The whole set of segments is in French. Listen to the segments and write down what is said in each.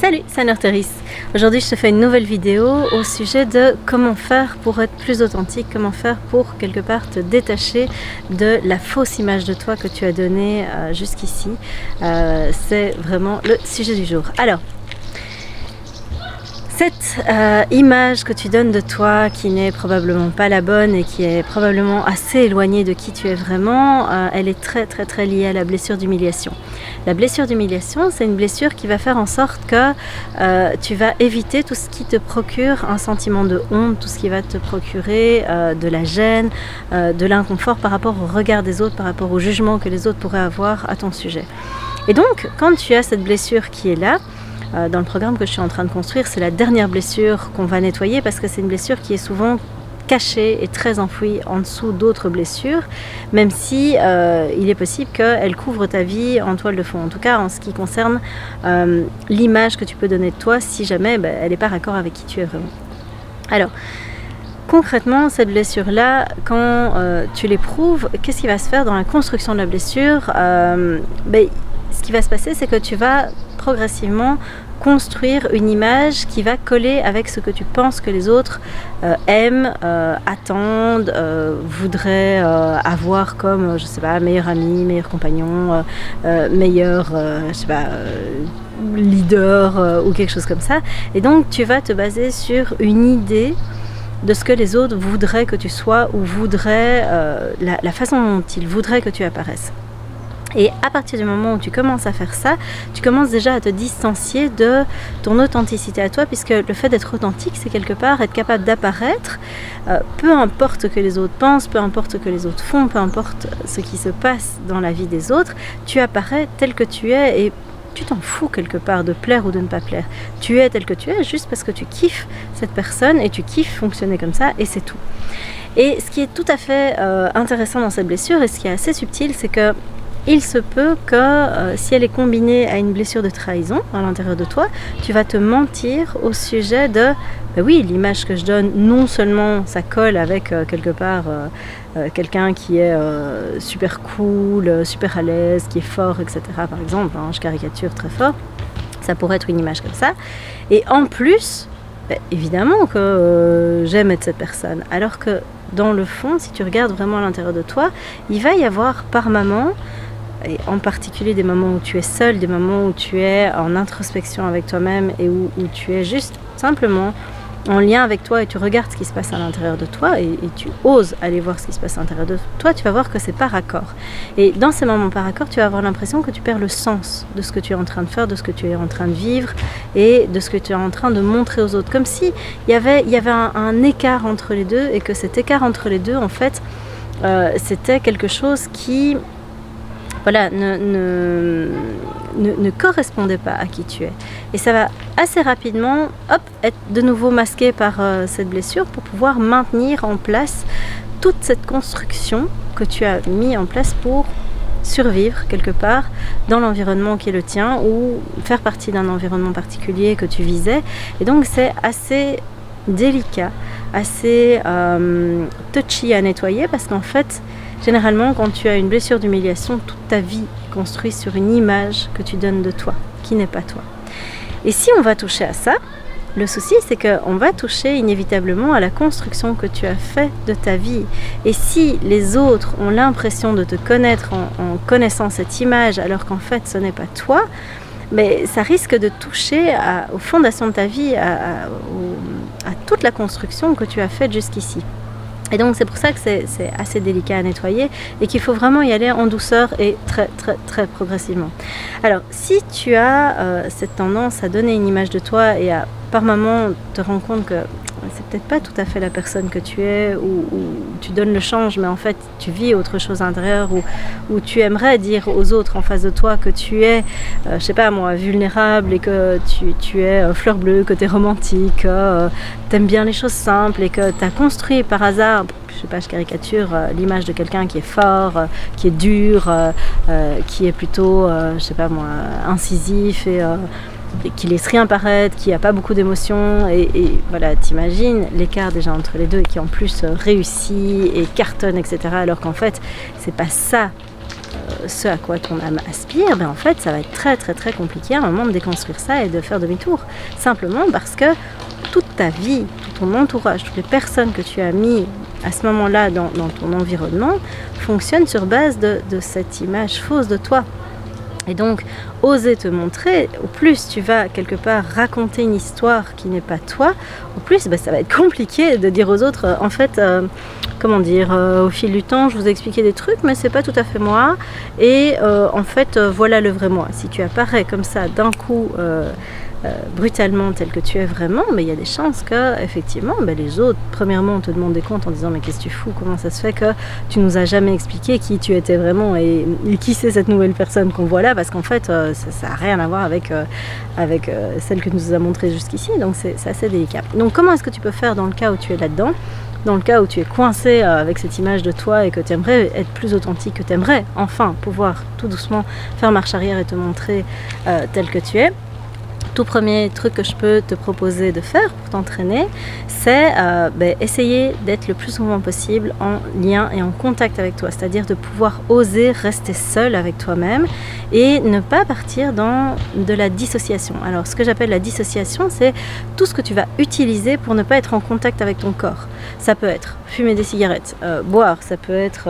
Salut, c'est Anne-Arteris. Aujourd'hui, je te fais une nouvelle vidéo au sujet de comment faire pour être plus authentique, comment faire pour quelque part te détacher de la fausse image de toi que tu as donnée jusqu'ici. C'est vraiment le sujet du jour. Alors, cette image que tu donnes de toi qui n'est probablement pas la bonne et qui est probablement assez éloignée de qui tu es vraiment, elle est très liée à la blessure d'humiliation. La blessure d'humiliation, c'est une blessure qui va faire en sorte que tu vas éviter tout ce qui te procure un sentiment de honte, tout ce qui va te procurer de la gêne, de l'inconfort par rapport au regard des autres, par rapport au jugement que les autres pourraient avoir à ton sujet. Et donc, quand tu as cette blessure qui est là, dans le programme que je suis en train de construire, c'est la dernière blessure qu'on va nettoyer parce que c'est une blessure qui est souvent cachée et très enfouie en dessous d'autres blessures, même si il est possible qu'elle couvre ta vie en toile de fond, en tout cas en ce qui concerne l'image que tu peux donner de toi si jamais elle n'est pas raccord avec qui tu es vraiment. Alors, concrètement, cette blessure-là, quand tu l'éprouves, qu'est-ce qui va se faire dans la construction de la blessure? Ce qui va se passer, c'est que tu vas progressivement construire une image qui va coller avec ce que tu penses que les autres aiment, attendent, voudraient avoir comme, je sais pas, meilleur ami, meilleur compagnon, meilleur, leader ou quelque chose comme ça. Et donc, tu vas te baser sur une idée de ce que les autres voudraient que tu sois ou voudraient, la façon dont ils voudraient que tu apparaisses. Et à partir du moment où tu commences à faire ça, tu commences déjà à te distancier de ton authenticité à toi, puisque le fait d'être authentique, c'est quelque part être capable d'apparaître, peu importe ce que les autres pensent, peu importe ce que les autres font, peu importe ce qui se passe dans la vie des autres, tu apparais tel que tu es et tu t'en fous quelque part de plaire ou de ne pas plaire. Tu es tel que tu es juste parce que tu kiffes cette personne et tu kiffes fonctionner comme ça et c'est tout. Et ce qui est tout à fait intéressant dans cette blessure et ce qui est assez subtil, c'est que il se peut que si elle est combinée à une blessure de trahison à l'intérieur de toi, tu vas te mentir au sujet de oui, l'image que je donne, non seulement ça colle avec quelque part quelqu'un qui est super cool, super à l'aise, qui est fort, etc. Par exemple, je caricature très fort, ça pourrait être une image comme ça. Et en plus, évidemment que j'aime être cette personne. Alors que dans le fond, si tu regardes vraiment à l'intérieur de toi, il va y avoir par moments, et en particulier des moments où tu es seul, des moments où tu es en introspection avec toi-même et où tu es juste simplement en lien avec toi et tu regardes ce qui se passe à l'intérieur de toi et tu oses aller voir ce qui se passe à l'intérieur de toi, tu vas voir que c'est pas raccord. Et dans ces moments pas raccord, tu vas avoir l'impression que tu perds le sens de ce que tu es en train de faire, de ce que tu es en train de vivre et de ce que tu es en train de montrer aux autres. Comme si il y avait un écart entre les deux et que cet écart entre les deux, en fait, c'était quelque chose qui ne correspondait pas à qui tu es. Et ça va assez rapidement être de nouveau masqué par cette blessure pour pouvoir maintenir en place toute cette construction que tu as mis en place pour survivre quelque part dans l'environnement qui est le tien ou faire partie d'un environnement particulier que tu visais. Et donc c'est assez délicat, assez touchy à nettoyer parce qu'en fait, généralement, quand tu as une blessure d'humiliation, toute ta vie est construite sur une image que tu donnes de toi, qui n'est pas toi. Et si on va toucher à ça, le souci, c'est qu'on va toucher inévitablement à la construction que tu as faite de ta vie. Et si les autres ont l'impression de te connaître en connaissant cette image, alors qu'en fait, ce n'est pas toi, mais ça risque de toucher aux fondations de ta vie, à toute la construction que tu as faite jusqu'ici. Et donc c'est pour ça que c'est assez délicat à nettoyer et qu'il faut vraiment y aller en douceur et très progressivement. Alors si tu as cette tendance à donner une image de toi et à par moments te rendre compte que c'est peut-être pas tout à fait la personne que tu es ou tu donnes le change mais en fait tu vis autre chose à l'intérieur ou tu aimerais dire aux autres en face de toi que tu es je sais pas moi vulnérable et que tu es fleur bleue, que tu es romantique, t'aimes bien les choses simples et que tu as construit par hasard, je sais pas, je caricature l'image de quelqu'un qui est fort, qui est dur, qui est plutôt je sais pas moi incisif et qui laisse rien paraître, qui n'a pas beaucoup d'émotions et voilà, t'imagines l'écart déjà entre les deux et qui en plus réussit et cartonne, etc. Alors qu'en fait, c'est pas ça ce à quoi ton âme aspire, en fait, ça va être très très très compliqué à un moment de déconstruire ça et de faire demi-tour. Simplement parce que toute ta vie, tout ton entourage, toutes les personnes que tu as mis à ce moment-là dans ton environnement fonctionnent sur base de cette image fausse de toi. Et donc, oser te montrer, au plus tu vas quelque part raconter une histoire qui n'est pas toi, au plus ça va être compliqué de dire aux autres, en fait, au fil du temps, je vous ai expliqué des trucs, mais c'est pas tout à fait moi. Et en fait, voilà le vrai moi. Si tu apparais comme ça d'un coup, brutalement tel que tu es vraiment, mais il y a des chances que effectivement les autres, premièrement, on te demande des comptes en disant mais qu'est-ce que tu fous, comment ça se fait que tu nous as jamais expliqué qui tu étais vraiment et qui c'est cette nouvelle personne qu'on voit là, parce qu'en fait ça n'a rien à voir avec celle que nous a montrée jusqu'ici, donc c'est assez délicat. Donc comment est-ce que tu peux faire dans le cas où tu es là-dedans, dans le cas où tu es coincé avec cette image de toi et que tu aimerais être plus authentique, que tu aimerais enfin pouvoir tout doucement faire marche arrière et te montrer tel que tu es? Tout premier truc que je peux te proposer de faire pour t'entraîner, c'est essayer d'être le plus souvent possible en lien et en contact avec toi, c'est-à-dire de pouvoir oser rester seul avec toi-même et ne pas partir dans de la dissociation. Alors ce que j'appelle la dissociation, c'est tout ce que tu vas utiliser pour ne pas être en contact avec ton corps. Ça peut être fumer des cigarettes, boire, ça peut être,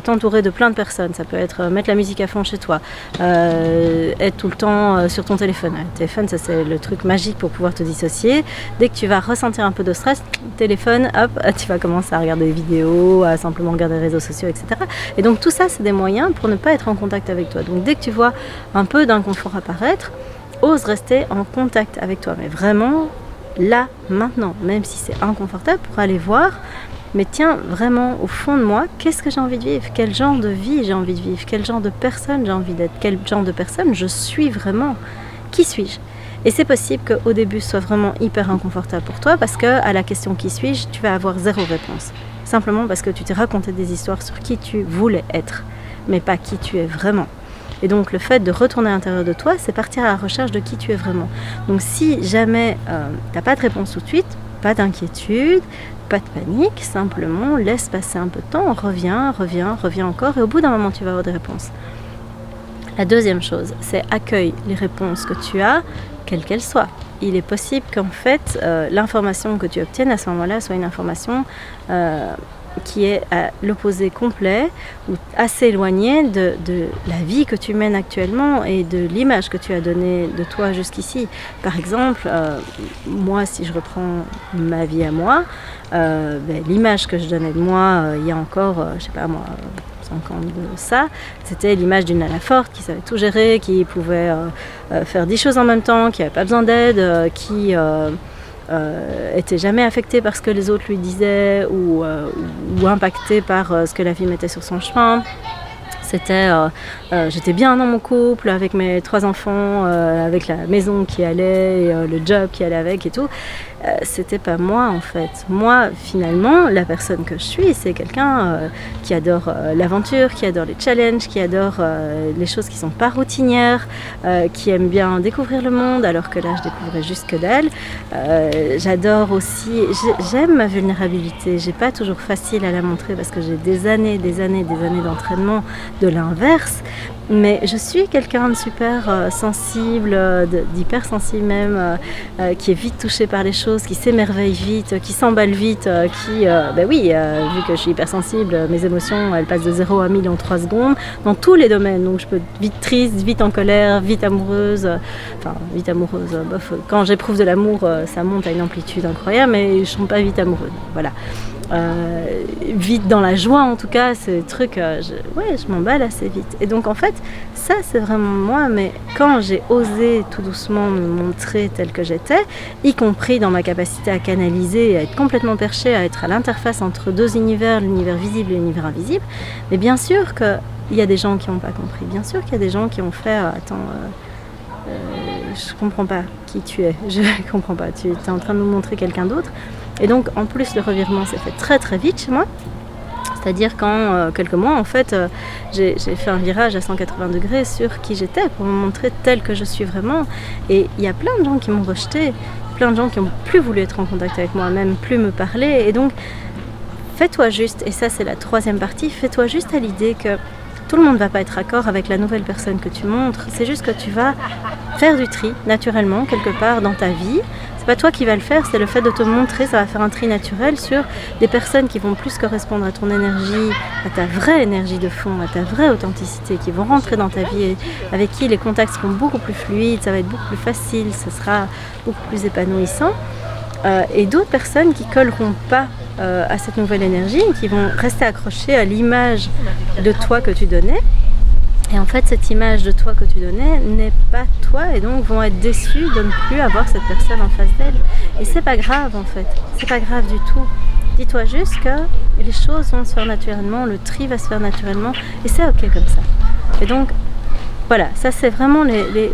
t'entourer de plein de personnes, ça peut être mettre la musique à fond chez toi, être tout le temps sur ton téléphone. Le téléphone, ça c'est le truc magique pour pouvoir te dissocier. Dès que tu vas ressentir un peu de stress, téléphone, hop, tu vas commencer à regarder des vidéos, à simplement regarder les réseaux sociaux, etc. Et donc tout ça, c'est des moyens pour ne pas être en contact avec toi. Donc dès que tu vois un peu d'inconfort apparaître, ose rester en contact avec toi, mais vraiment là, maintenant, même si c'est inconfortable, pour aller voir, mais tiens, vraiment, au fond de moi, qu'est-ce que j'ai envie de vivre? Quel genre de vie j'ai envie de vivre? Quel genre de personne j'ai envie d'être? Quel genre de personne je suis vraiment? Qui suis-je? Et c'est possible qu'au début, ce soit vraiment hyper inconfortable pour toi, parce qu'à la question qui suis-je, tu vas avoir zéro réponse. Simplement parce que tu t'es raconté des histoires sur qui tu voulais être, mais pas qui tu es vraiment. Et donc le fait de retourner à l'intérieur de toi, c'est partir à la recherche de qui tu es vraiment. Donc si jamais tu n'as pas de réponse tout de suite, pas d'inquiétude, pas de panique, simplement laisse passer un peu de temps, reviens encore, et au bout d'un moment tu vas avoir des réponses. La deuxième chose, c'est accueille les réponses que tu as, quelles qu'elles soient. Il est possible qu'en fait, l'information que tu obtiennes à ce moment-là soit une information qui est à l'opposé complet ou assez éloigné de la vie que tu mènes actuellement et de l'image que tu as donnée de toi jusqu'ici. Par exemple, moi, si je reprends ma vie à moi, l'image que je donnais de moi il y a encore, 5 ans de ça, c'était l'image d'une nana forte qui savait tout gérer, qui pouvait faire 10 choses en même temps, qui n'avait pas besoin d'aide, qui était jamais affectée par ce que les autres lui disaient ou impactée par ce que la vie mettait sur son chemin. J'étais bien dans mon couple avec mes 3 enfants, avec la maison qui allait, et, le job qui allait avec et tout. C'était pas moi en fait. Moi finalement, la personne que je suis, c'est quelqu'un qui adore l'aventure, qui adore les challenges, qui adore les choses qui sont pas routinières, qui aime bien découvrir le monde, alors que là je découvrais juste que dalle. J'adore aussi, j'aime ma vulnérabilité. J'ai pas toujours facile à la montrer parce que j'ai des années d'entraînement de l'inverse. Mais je suis quelqu'un de super sensible, d'hypersensible même, qui est vite touché par les choses, qui s'émerveille vite, qui s'emballe vite, vu que je suis hypersensible, mes émotions elles passent de 0 à 1000 en 3 secondes, dans tous les domaines. Donc je peux être vite triste, vite en colère, vite amoureuse, quand j'éprouve de l'amour, ça monte à une amplitude incroyable, mais je ne suis pas vite amoureuse, voilà. Vite dans la joie en tout cas, c'est des trucs, je m'emballe assez vite. Et donc en fait, ça c'est vraiment moi, mais quand j'ai osé tout doucement me montrer telle que j'étais, y compris dans ma capacité à canaliser, à être complètement perchée, à être à l'interface entre 2 univers, l'univers visible et l'univers invisible, mais bien sûr qu'il y a des gens qui n'ont pas compris, bien sûr qu'il y a des gens qui ont fait je comprends pas qui tu es, je comprends pas, tu es en train de nous montrer quelqu'un d'autre. Et donc en plus le revirement s'est fait très très vite chez moi, c'est-à-dire qu'en quelques mois en fait j'ai fait un virage à 180 degrés sur qui j'étais pour me montrer telle que je suis vraiment. Et il y a plein de gens qui m'ont rejetée, plein de gens qui n'ont plus voulu être en contact avec moi, même plus me parler. Et donc fais-toi juste, et ça c'est la 3e partie, fais-toi juste à l'idée que tout le monde ne va pas être d'accord avec la nouvelle personne que tu montres. C'est juste que tu vas faire du tri naturellement quelque part dans ta vie. C'est pas toi qui vas le faire, c'est le fait de te montrer, ça va faire un tri naturel sur des personnes qui vont plus correspondre à ton énergie, à ta vraie énergie de fond, à ta vraie authenticité, qui vont rentrer dans ta vie et avec qui les contacts seront beaucoup plus fluides, ça va être beaucoup plus facile, ce sera beaucoup plus épanouissant. Et d'autres personnes qui colleront pas à cette nouvelle énergie, qui vont rester accrochées à l'image de toi que tu donnais. Et en fait, cette image de toi que tu donnais n'est pas toi et donc vont être déçus de ne plus avoir cette personne en face d'elle. Et c'est pas grave en fait, c'est pas grave du tout. Dis-toi juste que les choses vont se faire naturellement, le tri va se faire naturellement et c'est ok comme ça. Et donc, voilà, ça c'est vraiment les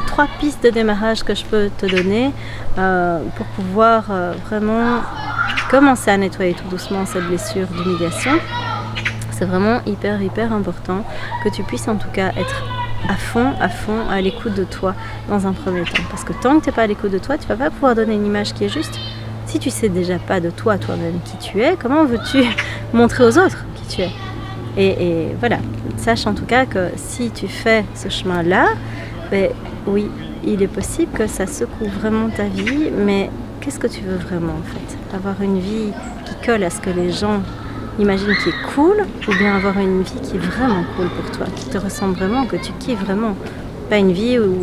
3 pistes de démarrage que je peux te donner pour pouvoir vraiment commencer à nettoyer tout doucement cette blessure d'humiliation. C'est vraiment hyper important que tu puisses en tout cas être à fond à l'écoute de toi dans un premier temps. Parce que tant que tu n'es pas à l'écoute de toi, tu ne vas pas pouvoir donner une image qui est juste. Si tu ne sais déjà pas de toi, toi-même, qui tu es, comment veux-tu montrer aux autres qui tu es ? Et voilà, sache en tout cas que si tu fais ce chemin-là, ben, oui, il est possible que ça secoue vraiment ta vie, mais qu'est-ce que tu veux vraiment en fait ? Avoir une vie qui colle à ce que les gens imaginent qui est cool, ou bien avoir une vie qui est vraiment cool pour toi, qui te ressemble vraiment, que tu kiffes vraiment. Pas une vie où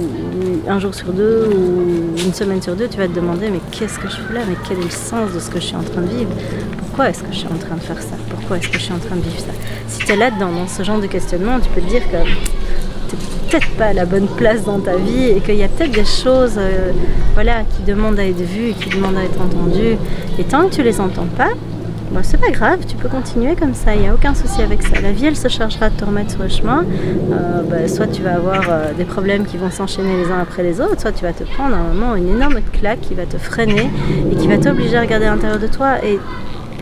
un jour sur deux ou une semaine sur deux, tu vas te demander mais qu'est-ce que je fais là ? Mais quel est le sens de ce que je suis en train de vivre ? Pourquoi est-ce que je suis en train de faire ça ? Pourquoi est-ce que je suis en train de vivre ça ? Si tu es là-dedans, dans ce genre de questionnement, tu peux te dire que tu n'es peut-être pas à la bonne place dans ta vie et qu'il y a peut-être des choses qui demandent à être vues et qui demandent à être entendues. Et tant que tu les entends pas, c'est pas grave, tu peux continuer comme ça, il n'y a aucun souci avec ça. La vie, elle se chargera de te remettre sur le chemin. Soit tu vas avoir des problèmes qui vont s'enchaîner les uns après les autres, soit tu vas te prendre un moment une énorme claque qui va te freiner et qui va t'obliger à regarder à l'intérieur de toi. Et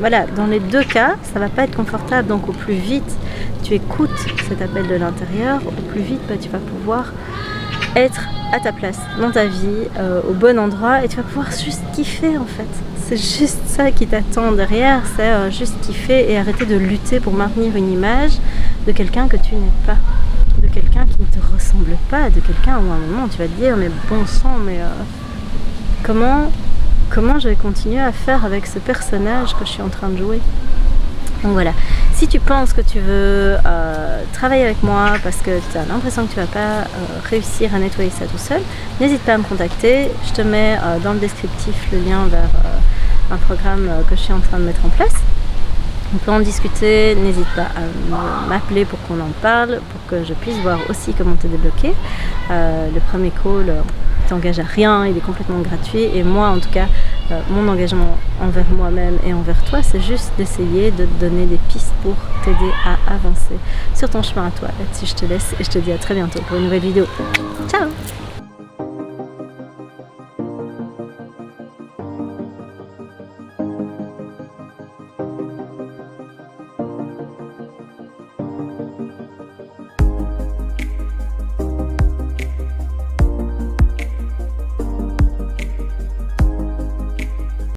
voilà, dans les 2 cas, ça va pas être confortable. Donc au plus vite tu écoutes cet appel de l'intérieur, au plus vite tu vas pouvoir être à ta place dans ta vie, au bon endroit, et tu vas pouvoir juste kiffer en fait. C'est juste ça qui t'attend derrière, c'est juste kiffer et arrêter de lutter pour maintenir une image de quelqu'un que tu n'es pas, de quelqu'un qui ne te ressemble pas, de quelqu'un où à un moment tu vas te dire mais bon sang, mais comment je vais continuer à faire avec ce personnage que je suis en train de jouer. Donc voilà, si tu penses que tu veux travailler avec moi parce que tu as l'impression que tu ne vas pas réussir à nettoyer ça tout seul, n'hésite pas à me contacter. Je te mets dans le descriptif le lien vers un programme que je suis en train de mettre en place. On peut en discuter, n'hésite pas à m'appeler pour qu'on en parle, pour que je puisse voir aussi comment te débloquer. Le premier call t'engage à rien, il est complètement gratuit et moi en tout cas, mon engagement envers moi-même et envers toi, c'est juste d'essayer de te donner des pistes pour t'aider à avancer sur ton chemin à toi. Là-dessus, je te laisse et je te dis à très bientôt pour une nouvelle vidéo. Ciao!